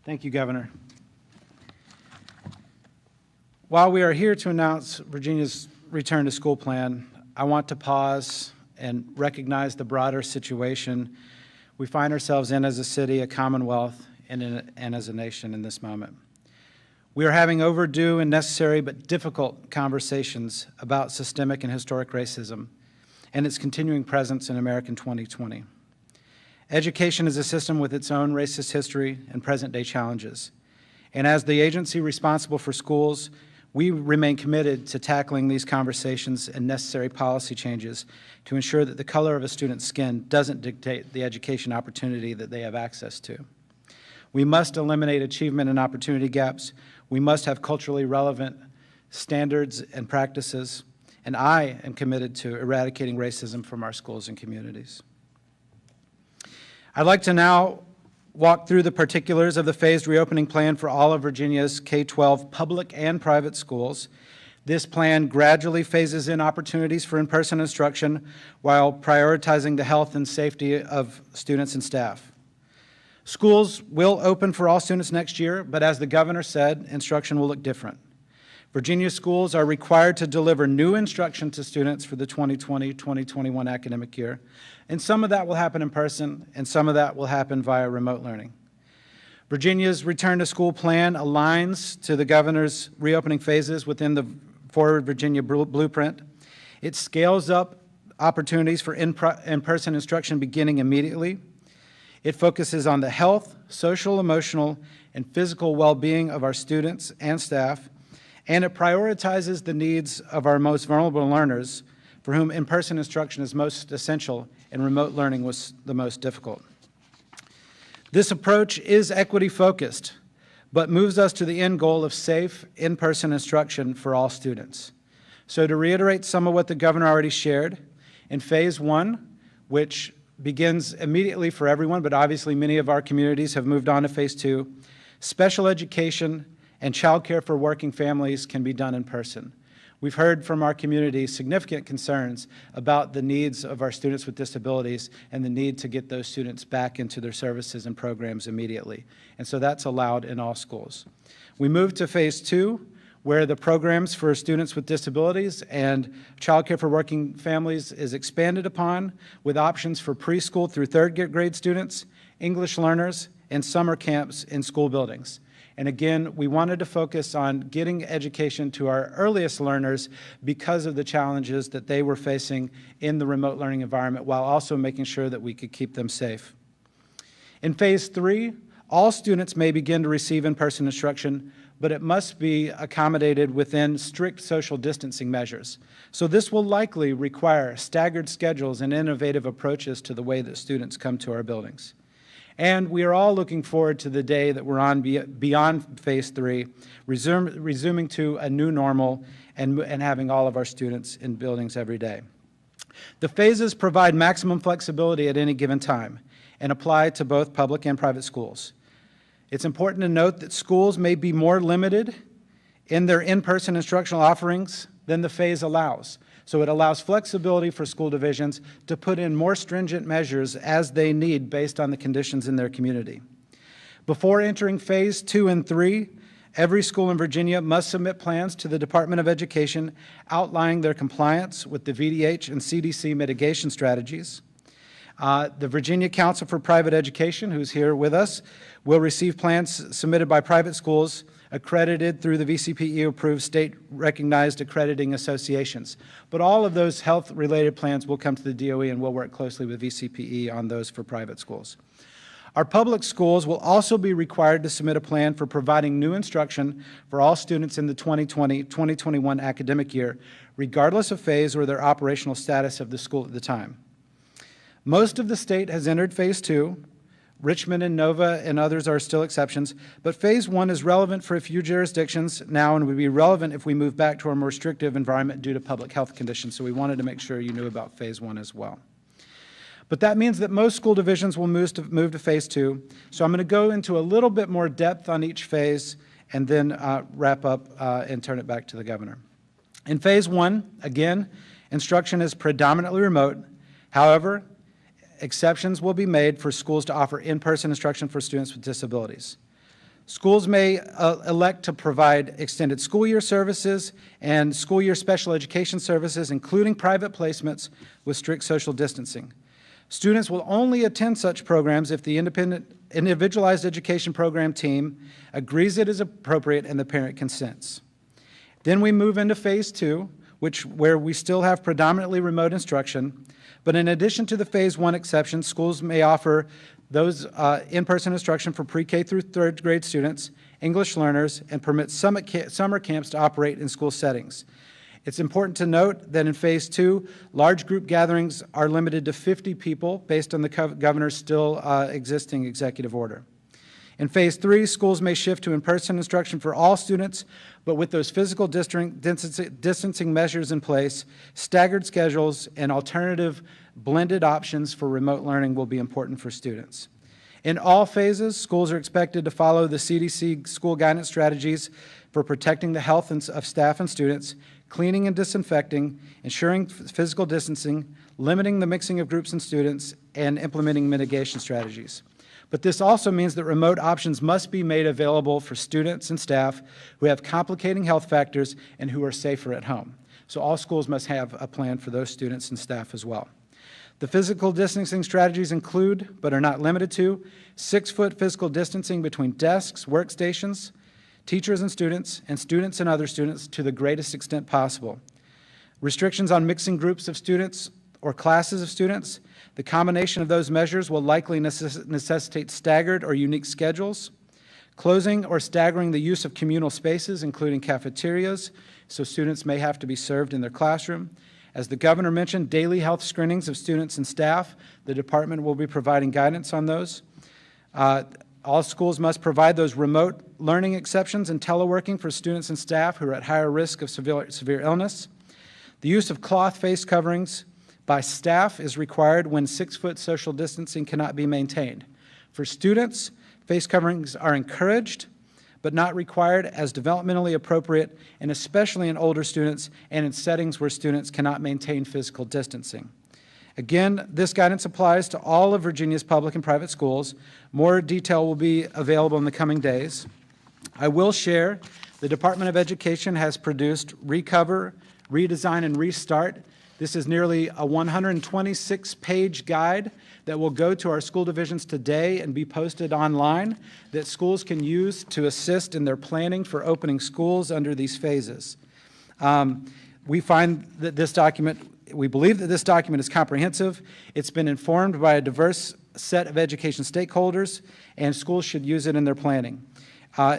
Thank you, Governor. While we are here to announce Virginia's return to school plan, I want to pause and recognize the broader situation we find ourselves in as a city, a commonwealth, and as a nation in this moment. We are having overdue and necessary but difficult conversations about systemic and historic racism and its continuing presence in American 2020. Education is a system with its own racist history and present-day challenges. And as the agency responsible for schools, we remain committed to tackling these conversations and necessary policy changes to ensure that the color of a student's skin doesn't dictate the education opportunity that they have access to. We must eliminate achievement and opportunity gaps. We must have culturally relevant standards and practices. And I am committed to eradicating racism from our schools and communities. I'd like to now walk through the particulars of the phased reopening plan for all of Virginia's K-12 public and private schools. This plan gradually phases in opportunities for in-person instruction while prioritizing the health and safety of students and staff. Schools will open for all students next year, but as the governor said, instruction will look different. Virginia schools are required to deliver new instruction to students for the 2020-2021 academic year, and some of that will happen in person, and some of that will happen via remote learning. Virginia's return to school plan aligns to the governor's reopening phases within the Forward Virginia Blueprint. It scales up opportunities for in-person instruction beginning immediately. It focuses on the health, social, emotional, and physical well-being of our students and staff, and it prioritizes the needs of our most vulnerable learners for whom in-person instruction is most essential and remote learning was the most difficult. This approach is equity-focused, but moves us to the end goal of safe in-person instruction for all students. So to reiterate some of what the governor already shared, in phase one, which begins immediately for everyone, but obviously many of our communities have moved on to phase two, special education and childcare for working families can be done in person. We've heard from our community significant concerns about the needs of our students with disabilities and the need to get those students back into their services and programs immediately. And so that's allowed in all schools. We move to phase two, where the programs for students with disabilities and childcare for working families is expanded upon with options for preschool through third grade students, English learners, and summer camps in school buildings. And again, we wanted to focus on getting education to our earliest learners because of the challenges that they were facing in the remote learning environment, while also making sure that we could keep them safe. In phase three, all students may begin to receive in-person instruction, but it must be accommodated within strict social distancing measures. So this will likely require staggered schedules and innovative approaches to the way that students come to our buildings. And we are all looking forward to the day that we're on beyond phase three, resuming to a new normal and having all of our students in buildings every day. The phases provide maximum flexibility at any given time and apply to both public and private schools. It's important to note that schools may be more limited in their in-person instructional offerings than the phase allows. So it allows flexibility for school divisions to put in more stringent measures as they need based on the conditions in their community. Before entering phase 2 and 3, every school in Virginia must submit plans to the Department of Education outlining their compliance with the VDH and CDC mitigation strategies. The Virginia Council for Private Education, who's here with us, will receive plans submitted by private schools accredited through the VCPE-approved state-recognized accrediting associations. But all of those health-related plans will come to the DOE, and we'll work closely with VCPE on those for private schools. Our public schools will also be required to submit a plan for providing new instruction for all students in the 2020-2021 academic year, regardless of phase or their operational status of the school at the time. Most of the state has entered phase two. Richmond and Nova and others are still exceptions, but phase one is relevant for a few jurisdictions now and would be relevant if we move back to a more restrictive environment due to public health conditions, so we wanted to make sure you knew about phase one as well. But that means that most school divisions will move to phase two, so I'm going to go into a little bit more depth on each phase and then wrap up and turn it back to the governor. In phase one, again, instruction is predominantly remote. However, exceptions will be made for schools to offer in-person instruction for students with disabilities. Schools may elect to provide extended school year services and school year special education services, including private placements with strict social distancing. Students will only attend such programs if the individualized education program team agrees it is appropriate and the parent consents. Then we move into phase 2, where we still have predominantly remote instruction, but in addition to the phase 1 exceptions, schools may offer those in-person instruction for pre-K through third grade students, English learners, and permit summer camps to operate in school settings. It's important to note that in phase 2, large group gatherings are limited to 50 people based on the governor's still existing executive order. In phase 3, schools may shift to in-person instruction for all students, but with those physical distancing measures in place, staggered schedules and alternative blended options for remote learning will be important for students. In all phases, schools are expected to follow the CDC school guidance strategies for protecting the health of staff and students, cleaning and disinfecting, ensuring physical distancing, limiting the mixing of groups and students, and implementing mitigation strategies. But this also means that remote options must be made available for students and staff who have complicating health factors and who are safer at home. So all schools must have a plan for those students and staff as well. The physical distancing strategies include, but are not limited to, 6-foot physical distancing between desks, workstations, teachers and students and other students to the greatest extent possible. Restrictions on mixing groups of students or classes of students. The combination of those measures will likely necessitate staggered or unique schedules. Closing or staggering the use of communal spaces, including cafeterias, so students may have to be served in their classroom. As the governor mentioned, daily health screenings of students and staff. The department will be providing guidance on those. All schools must provide those remote learning exceptions and teleworking for students and staff who are at higher risk of severe illness. The use of cloth face coverings by staff is required when 6-foot social distancing cannot be maintained. For students, face coverings are encouraged but not required as developmentally appropriate, and especially in older students and in settings where students cannot maintain physical distancing. Again, this guidance applies to all of Virginia's public and private schools. More detail will be available in the coming days. I will share the Department of Education has produced Recover, Redesign, and Restart. This is nearly a 126-page guide that will go to our school divisions today and be posted online that schools can use to assist in their planning for opening schools under these phases. We find that this document, we believe that this document is comprehensive. It's been informed by a diverse set of education stakeholders, and schools should use it in their planning.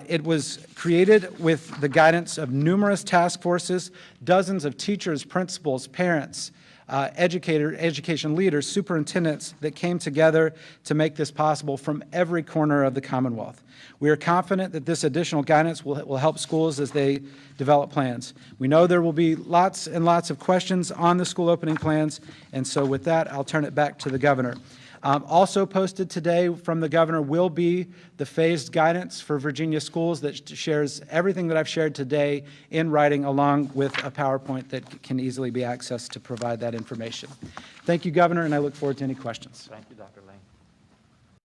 It was created with the guidance of numerous task forces, dozens of teachers, principals, parents, education leaders, superintendents that came together to make this possible from every corner of the Commonwealth. We are confident that this additional guidance will help schools as they develop plans. We know there will be lots and lots of questions on the school opening plans, and so with that, I'll turn it back to the governor. Also posted today from the governor will be the phased guidance for Virginia schools that shares everything that I've shared today in writing, along with a PowerPoint that can easily be accessed to provide that information. Thank you, Governor, and I look forward to any questions. Thank you, Dr.